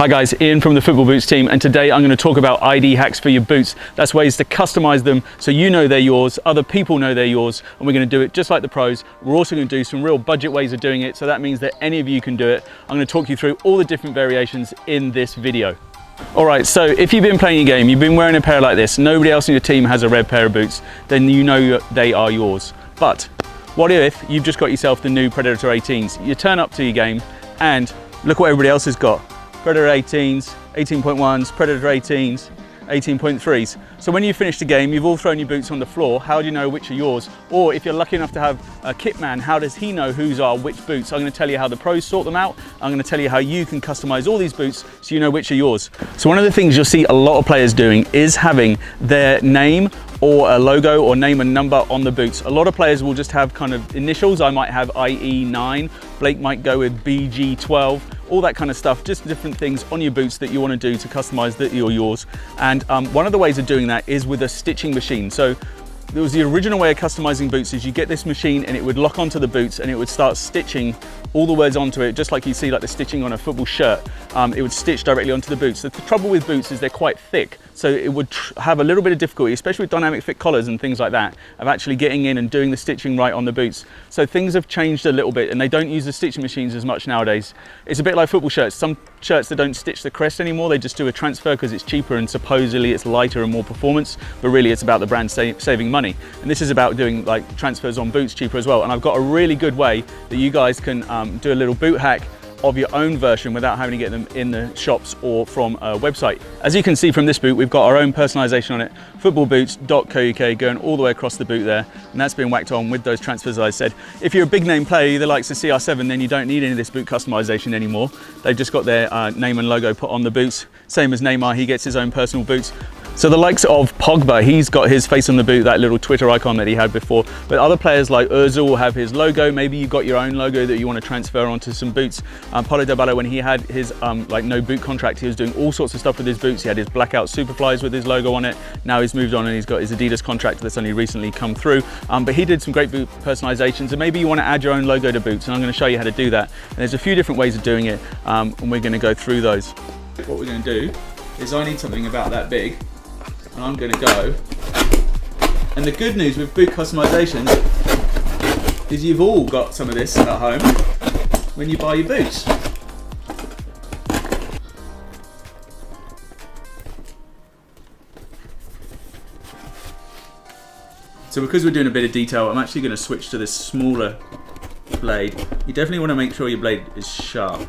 Hi guys, Ian from the Football Boots team, and today I'm going to talk about ID hacks for your boots. That's ways to customize them so you know they're yours, other people know they're yours, and we're going to do it just like the pros. We're also going to do some real budget ways of doing it, so that means that any of you can do it. I'm going to talk you through all the different variations in this video. Alright, so if you've been playing a game, you've been wearing a pair like this, nobody else in your team has a red pair of boots, then you know they are yours. But what if you've just got yourself the new Predator 18s? You turn up to your game and look what everybody else has got. Predator 18s, 18.1s, Predator 18s, 18.3s. So when you finish the game, you've all thrown your boots on the floor. How do you know which are yours? Or if you're lucky enough to have a kit man, how does he know whose are which boots? I'm going to tell you how the pros sort them out. I'm going to tell you how you can customize all these boots so you know which are yours. So one of the things you'll see a lot of players doing is having their name or a logo or name and number on the boots. A lot of players will just have kind of initials. I might have IE9, Blake might go with BG12, all that kind of stuff, just different things on your boots that you want to do to customize that you're yours. And one of the ways of doing that is with a stitching machine. So there was the original way of customizing boots is you get this machine and it would lock onto the boots and it would start stitching all the words onto it, just like you see like the stitching on a football shirt. It would stitch directly onto the boots. The trouble with boots is they're quite thick, so it would have a little bit of difficulty, especially with dynamic fit collars and things like that, of actually getting in and doing the stitching right on the boots. So things have changed a little bit and they don't use the stitching machines as much nowadays. It's a bit like football shirts. Some shirts that don't stitch the crest anymore, they just do a transfer because it's cheaper and supposedly it's lighter and more performance, but really it's about the brand saving money. And this is about doing like transfers on boots cheaper as well. And I've got a really good way that you guys can do a little boot hack of your own version without having to get them in the shops or from a website. As you can see from this boot, we've got our own personalization on it, footballboots.co.uk, going all the way across the boot there, and that's been whacked on with those transfers I said. If you're a big name player, the likes of CR7, then you don't need any of this boot customization anymore. They've just got their name and logo put on the boots. Same as Neymar, he gets his own personal boots. So the likes of Pogba, he's got his face on the boot, that little Twitter icon that he had before. But other players like Ozil will have his logo. Maybe you've got your own logo that you want to transfer onto some boots. Paulo Dybala, when he had his like no boot contract, he was doing all sorts of stuff with his boots. He had his blackout Superflies with his logo on it. Now he's moved on and he's got his Adidas contract that's only recently come through. But he did some great boot personalizations, and maybe you want to add your own logo to boots, and I'm going to show you how to do that. And there's a few different ways of doing it, and we're going to go through those. What we're going to do is I need something about that big. And I'm going to go, and the good news with boot customizations is you've all got some of this at home when you buy your boots. So because we're doing a bit of detail, I'm actually going to switch to this smaller blade. You definitely want to make sure your blade is sharp.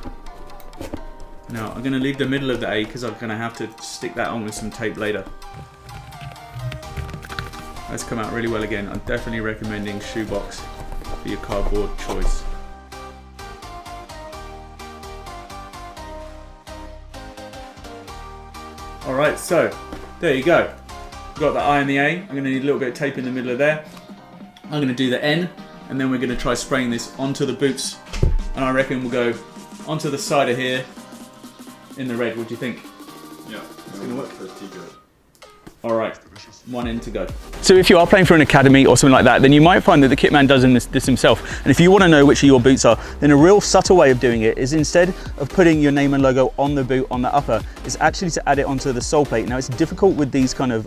Now I'm going to leave the middle of the A because I'm going to have to stick that on with some tape later. That's come out really well again. I'm definitely recommending shoebox for your cardboard choice. Alright, so there you go. Got the I and the A. I'm going to need a little bit of tape in the middle of there. I'm going to do the N, and then we're going to try spraying this onto the boots. And I reckon we'll go onto the side of here in the red. What do you think? Yeah, it's going to work. Pretty good. Alright, one in to go. So if you are playing for an academy or something like that, then you might find that the kitman does this himself. And if you want to know which of your boots are, then a real subtle way of doing it is, instead of putting your name and logo on the boot on the upper, is actually to add it onto the sole plate. Now it's difficult with these kind of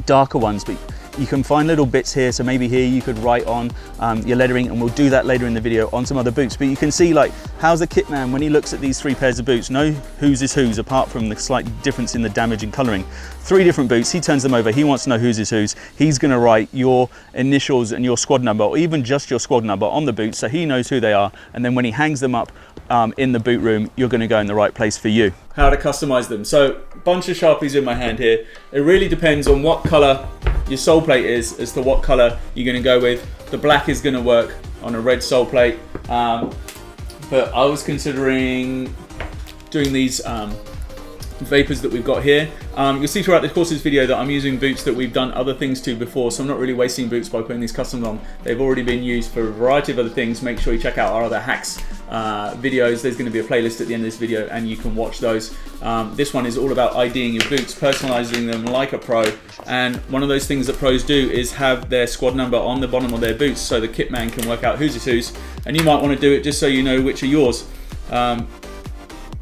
darker ones, but you can find little bits here. So maybe here you could write on your lettering, and we'll do that later in the video on some other boots. But you can see like how's the kit man, when he looks at these three pairs of boots, know whose is whose, apart from the slight difference in the damage and colouring. Three different boots, he turns them over, he wants to know whose is whose. He's going to write your initials and your squad number, or even just your squad number on the boots, so he knows who they are. And then when he hangs them up in the boot room, you're going to go in the right place for you. How to customize them. So a bunch of Sharpies in my hand here. It really depends on what colour your sole plate is as to what colour you're going to go with. The black is going to work on a red sole plate, but I was considering doing these vapors that we've got here. You'll see throughout the course of this video that I'm using boots that we've done other things to before, so I'm not really wasting boots by putting these customs on. They've already been used for a variety of other things. Make sure you check out our other hacks videos. There's going to be a playlist at the end of this video and you can watch those. This one is all about IDing your boots, personalizing them like a pro, and one of those things that pros do is have their squad number on the bottom of their boots so the kit man can work out whose is whose, and you might want to do it just so you know which are yours.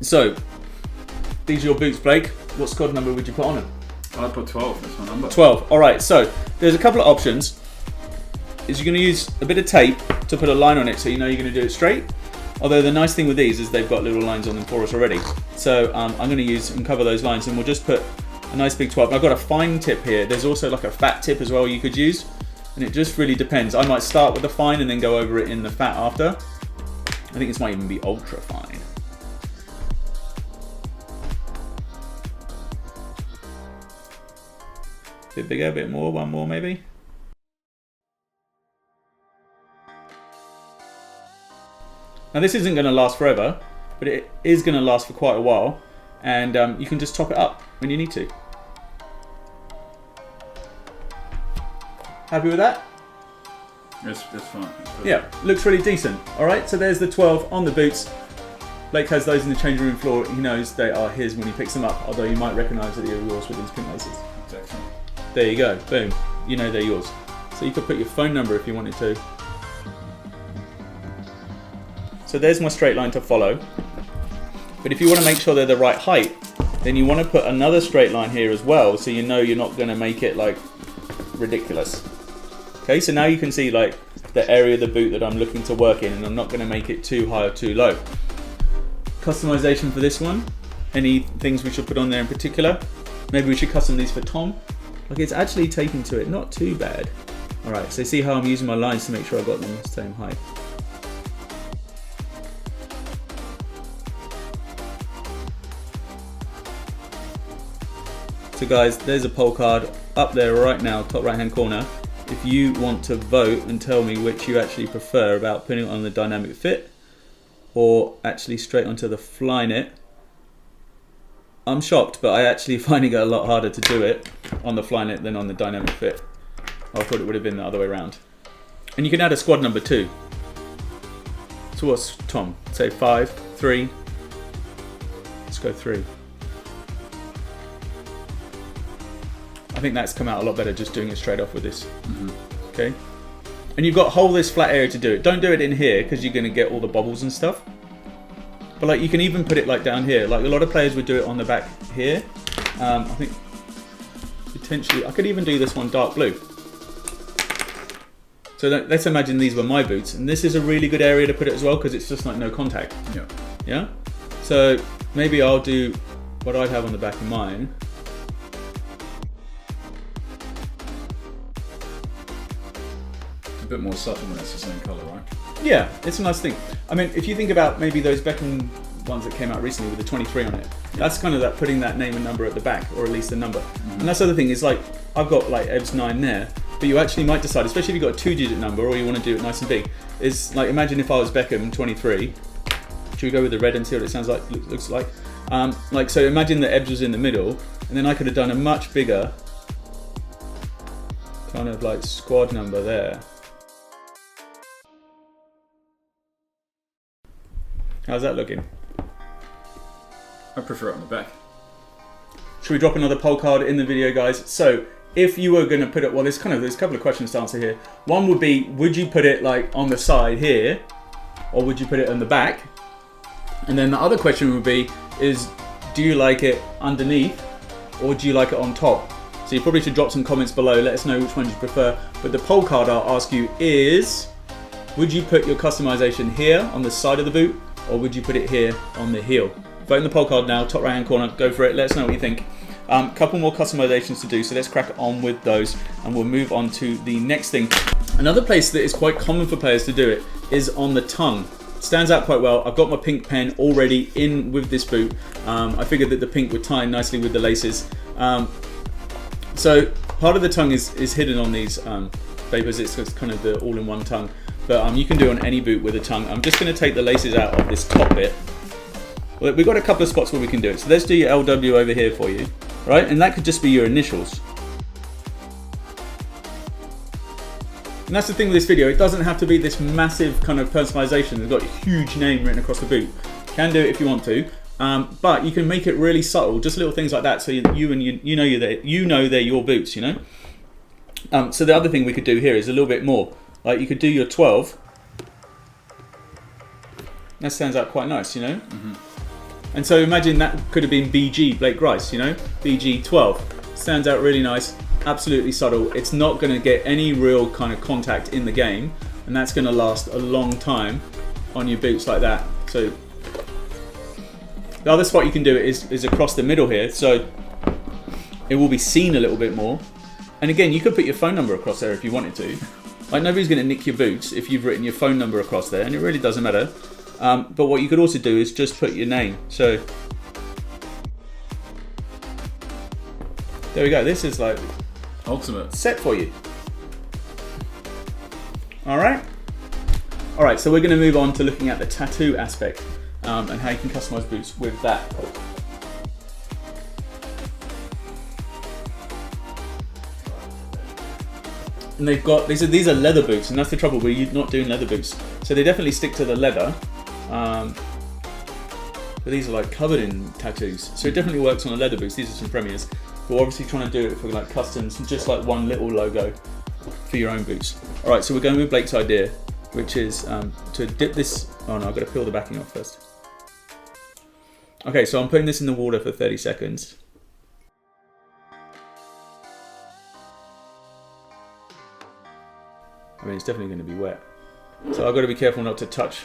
So These are your boots, Blake. What squad number would you put on them? I'd put 12, that's my number. 12, all right, so there's a couple of options. Is you're gonna use a bit of tape to put a line on it so you know you're gonna do it straight. Although the nice thing with these is they've got little lines on them for us already. So I'm gonna use and cover those lines, and we'll just put a nice big 12. I've got a fine tip here. There's also like a fat tip as well you could use. And it just really depends. I might start with the fine and then go over it in the fat after. I think this might even be ultra fine. A bit bigger, a bit more, one more maybe. Now this isn't going to last forever, but it is going to last for quite a while, and you can just top it up when you need to. Happy with that? Yes, that's fine. Yeah, looks really decent. All right, so there's the 12 on the boots. Blake has those in the changing room floor. He knows they are his when he picks them up, although you might recognise that they're yours with these pink laces. Exactly. There you go, boom. You know they're yours. So you could put your phone number if you wanted to. So there's my straight line to follow. But if you want to make sure they're the right height, then you want to put another straight line here as well, so you know you're not going to make it like ridiculous. Okay, so now you can see like the area of the boot that I'm looking to work in, and I'm not going to make it too high or too low. Customization for this one. Any things we should put on there in particular? Maybe we should custom these for Tom. Like, it's actually taken to it, not too bad. All right, so see how I'm using my lines to make sure I got them the same height. So guys, there's a poll card up there right now, top right hand corner. If you want to vote and tell me which you actually prefer about putting it on the dynamic fit or actually straight onto the fly knit. I'm shocked, but I actually finding it a lot harder to do it on the fly knit than on the dynamic fit. I thought it would have been the other way around. And you can add a squad number too. So what's Tom? Say 5, 3. Let's go 3. I think that's come out a lot better just doing it straight off with this. Okay. And you've got whole this flat area to do it. Don't do it in here because you're going to get all the bobbles and stuff. But like you can even put it like down here. Like a lot of players would do it on the back here. I think potentially I could even do this one dark blue. So let's imagine these were my boots, and this is a really good area to put it as well because it's just like no contact. Yeah. Yeah. So maybe I'll do what I'd have on the back of mine. It's a bit more subtle when it's the same colour, right? Yeah, it's a nice thing. I mean, if you think about maybe those Beckham ones that came out recently with the 23 on it, that's kind of that putting that name and number at the back, or at least a number. And that's the other thing is like, I've got like EBS 9 there, but you actually might decide, especially if you've got a 2-digit number or you want to do it nice and big, is like, imagine if I was Beckham 23, should we go with the red and see what it sounds like, looks like? So imagine that EBS was in the middle, and then I could have done a much bigger kind of like squad number there. How's that looking? I prefer it on the back. Should we drop another poll card in the video, guys? So if you were going to put it, well, there's a couple of questions to answer here. One would be, would you put it like on the side here, or would you put it on the back? And then the other question would be, do you like it underneath, or do you like it on top? So you probably should drop some comments below. Let us know which one you prefer. But the poll card I'll ask you is, would you put your customization here on the side of the boot, or would you put it here on the heel? Vote in the poll card now, top right hand corner, go for it, let us know what you think. Couple more customizations to do, so let's crack on with those and we'll move on to the next thing. Another place that is quite common for players to do it is on the tongue. Stands out quite well. I've got my pink pen already in with this boot. I figured that the pink would tie nicely with the laces. So part of the tongue is hidden on these papers. It's kind of the all-in-one tongue. But you can do on any boot with a tongue. I'm just going to take the laces out of this top bit. Well, we've got a couple of spots where we can do it. So let's do your LW over here for you, right? And that could just be your initials. And that's the thing with this video. It doesn't have to be this massive kind of personalization. It's got a huge name written across the boot. You can do it if you want to, but you can make it really subtle, just little things like that, so you know they're your boots, you know. So the other thing we could do here is a little bit more. Like you could do your 12. That stands out quite nice, you know. And so imagine that could have been BG, Blake Grice, you know, BG 12. Stands out really nice, absolutely subtle. It's not going to get any real kind of contact in the game, and that's going to last a long time on your boots like that. So the other spot you can do it is across the middle here, so it will be seen a little bit more. And again, you could put your phone number across there if you wanted to. Like, nobody's going to nick your boots if you've written your phone number across there, and it really doesn't matter. But what you could also do is just put your name. So there we go. This is like ultimate set for you. All right. So we're going to move on to looking at the tattoo aspect and how you can customize boots with that. And they've got these are leather boots, and that's the trouble. We're not doing leather boots, so they definitely stick to the leather. But these are like covered in tattoos, so it definitely works on the leather boots. These are some premiers. But we're obviously trying to do it for like customs, just like one little logo for your own boots. All right, so we're going with Blake's idea, which is to dip this. Oh no, I've got to peel the backing off first. Okay, so I'm putting this in the water for 30 seconds. I mean, it's definitely going to be wet, so I've got to be careful not to touch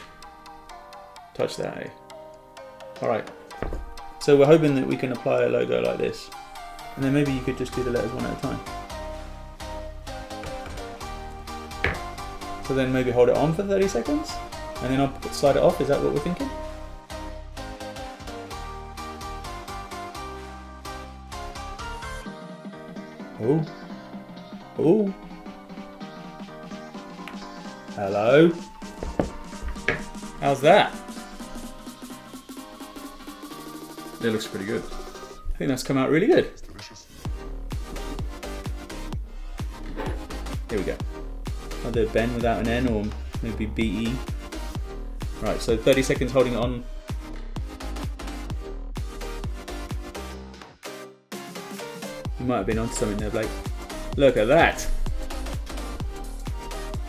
that. Eh? All right. So we're hoping that we can apply a logo like this, and then maybe you could just do the letters one at a time. So then maybe hold it on for 30 seconds, and then I'll slide it off. Is that what we're thinking? Oh. Hello. How's that? It looks pretty good. I think that's come out really good. Here we go. Either Ben without an N or maybe BE. Right, so 30 seconds holding it on. You might have been onto something there, Blake. Look at that.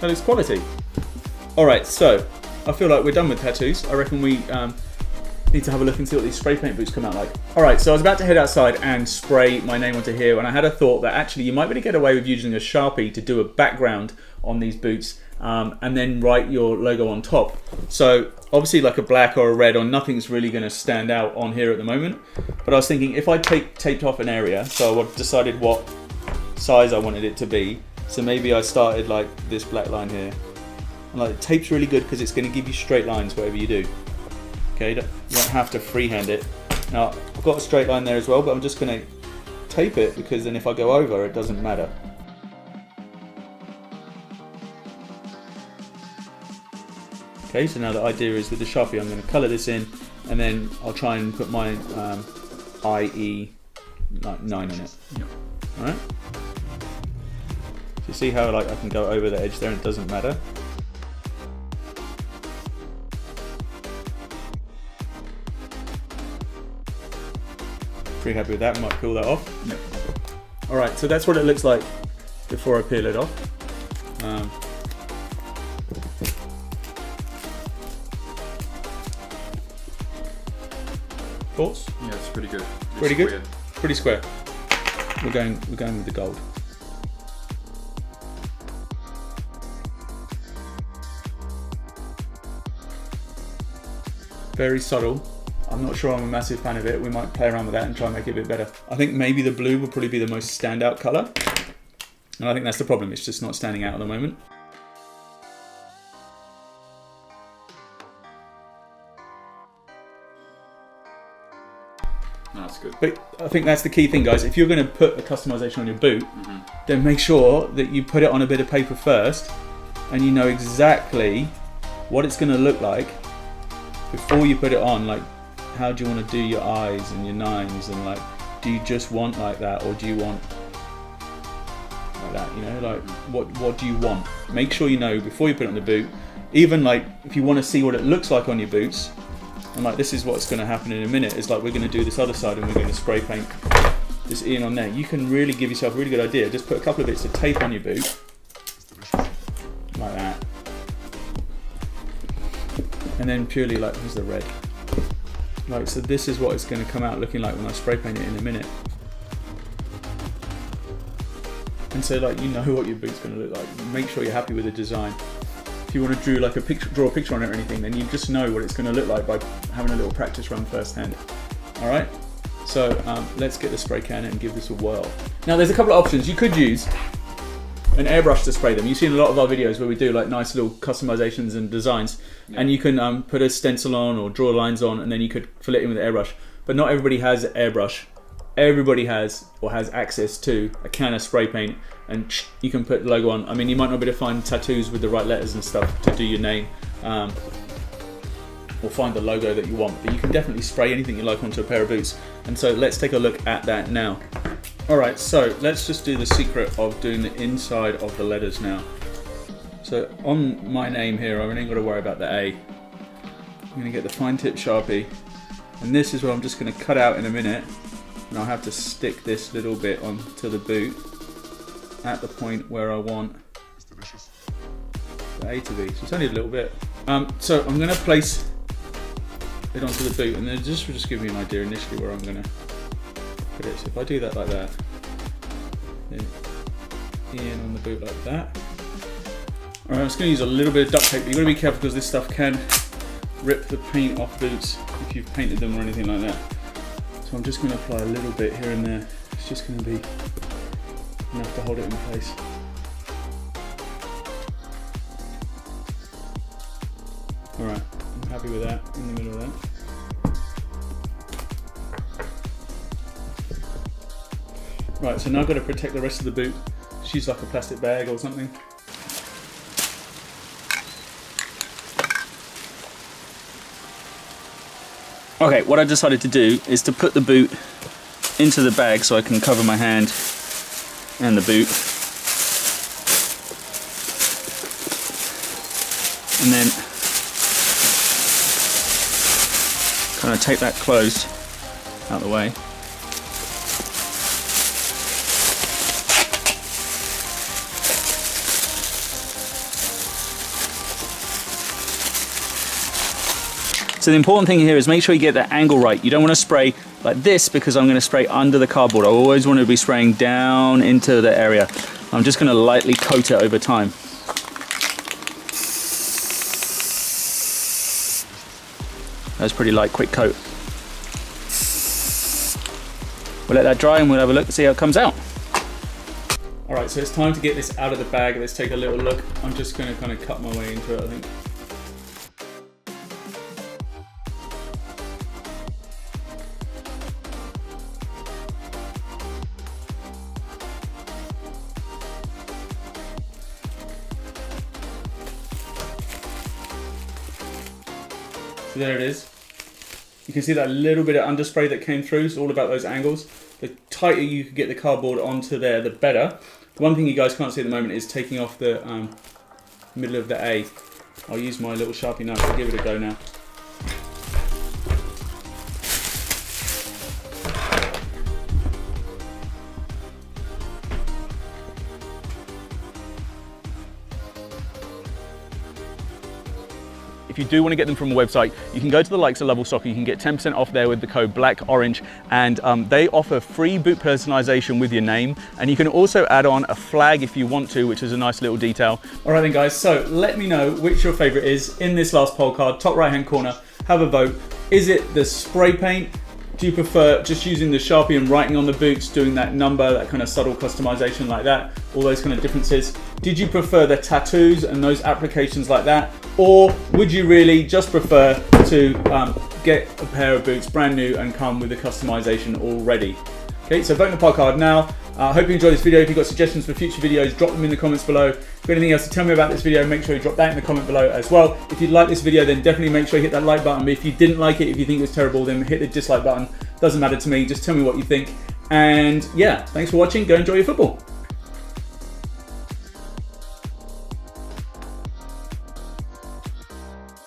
That looks quality. Alright, so I feel like we're done with tattoos. I reckon we need to have a look and see what these spray paint boots come out like. Alright, so I was about to head outside and spray my name onto here, and I had a thought that actually you might really get away with using a Sharpie to do a background on these boots and then write your logo on top. So obviously like a black or a red or nothing's really going to stand out on here at the moment. But I was thinking if I taped off an area, so I've decided what size I wanted it to be. So maybe I started like this black line here. And like tape's really good because it's going to give you straight lines whatever you do. Okay, you don't have to freehand it. Now I've got a straight line there as well, but I'm just going to tape it because then if I go over it doesn't matter. Okay, so now the idea is with the Sharpie I'm going to colour this in, and then I'll try and put my IE 9 on it. Yeah. Alright? You see how like I can go over the edge there and it doesn't matter? Pretty happy with that, I might peel that off. Yep. Alright, so that's what it looks like before I peel it off. Thoughts? Yeah, it's pretty good. It's Pretty good? weird. Pretty square. We're going with the gold. Very subtle. I'm not sure I'm a massive fan of it. We might play around with that and try and make it a bit better. I think maybe the blue would probably be the most standout colour. And I think that's the problem. It's just not standing out at the moment. No, that's good. But I think that's the key thing, guys. If you're going to put a customization on your boot, then make sure that you put it on a bit of paper first and you know exactly what it's going to look like before you put it on. Like, how do you want to do your eyes and your nines, and like, do you just want like that, or do you want like that? You know, like what do you want? Make sure you know before you put it on the boot. Even like if you want to see what it looks like on your boots, and like this is what's going to happen in a minute. It's like we're going to do this other side and we're going to spray paint this in on there. You can really give yourself a really good idea. Just put a couple of bits of tape on your boot, like that, and then purely like, here's the red. Like, so this is what it's going to come out looking like when I spray paint it in a minute. And so, like, you know what your boot's going to look like. Make sure you're happy with the design. If you want to draw a picture on it or anything, then you just know what it's going to look like by having a little practice run firsthand. All right. So let's get the spray can and give this a whirl. Now, there's a couple of options. You could use an airbrush to spray them. You've seen a lot of our videos where we do like nice little customizations and designs, and you can put a stencil on or draw lines on, and then you could fill it in with an airbrush. But not everybody has an airbrush. Everybody has access to a can of spray paint, and you can put the logo on. I mean, you might not be able to find tattoos with the right letters and stuff to do your name, or find the logo that you want, but you can definitely spray anything you like onto a pair of boots. And so let's take a look at that now. All right, so let's just do the secret of doing the inside of the letters now. So on my name here, I ain't got to worry about the A. I'm gonna get the fine tip Sharpie, and this is what I'm just gonna cut out in a minute, and I'll have to stick this little bit onto the boot at the point where I want the A to be. So it's only a little bit. So I'm gonna place it onto the boot, and then this will just give me an idea initially where I'm going to put it. So if I do that like that, then in on the boot like that. Alright, I'm just going to use a little bit of duct tape. You've got to be careful because this stuff can rip the paint off boots if you've painted them or anything like that. So I'm just going to apply a little bit here and there. It's just going to be enough to hold it in place. Alright. I'm happy with that, in the middle of that. Right, so now I've got to protect the rest of the boot. Just use like a plastic bag or something. Okay, what I decided to do is to put the boot into the bag so I can cover my hand and the boot. And then kind of take that closed out of the way. So the important thing here is make sure you get that angle right. You don't want to spray like this because I'm going to spray under the cardboard. I always want to be spraying down into the area. I'm just going to lightly coat it over time. That's pretty light, quick coat. We'll let that dry and we'll have a look and see how it comes out. All right, so it's time to get this out of the bag. Let's take a little look. I'm just going to kind of cut my way into it, I think. So there it is. You can see that little bit of underspray that came through. It's all about those angles. The tighter you can get the cardboard onto there, the better. One thing you guys can't see at the moment is taking off the middle of the A. I'll use my little Sharpie knife to give it a go now. If you do want to get them from a website, you can go to the likes of Level Soccer. You can get 10% off there with the code BLACKORANGE, and they offer free boot personalization with your name, and you can also add on a flag if you want to, which is a nice little detail. All right then guys, so let me know which your favorite is in this last poll card, top right hand corner. Have a vote. Is it the spray paint? Do you prefer just using the Sharpie and writing on the boots, doing that number, that kind of subtle customization like that, all those kind of differences? Did you prefer the tattoos and those applications like that? Or would you really just prefer to get a pair of boots brand new and come with the customization already? Okay, so vote in the poll card now. I hope you enjoyed this video. If you've got suggestions for future videos, drop them in the comments below. If you've got anything else to tell me about this video, make sure you drop that in the comment below as well. If you like this video, then definitely make sure you hit that like button. But if you didn't like it, if you think it was terrible, then hit the dislike button. Doesn't matter to me, just tell me what you think. And yeah, thanks for watching. Go enjoy your football.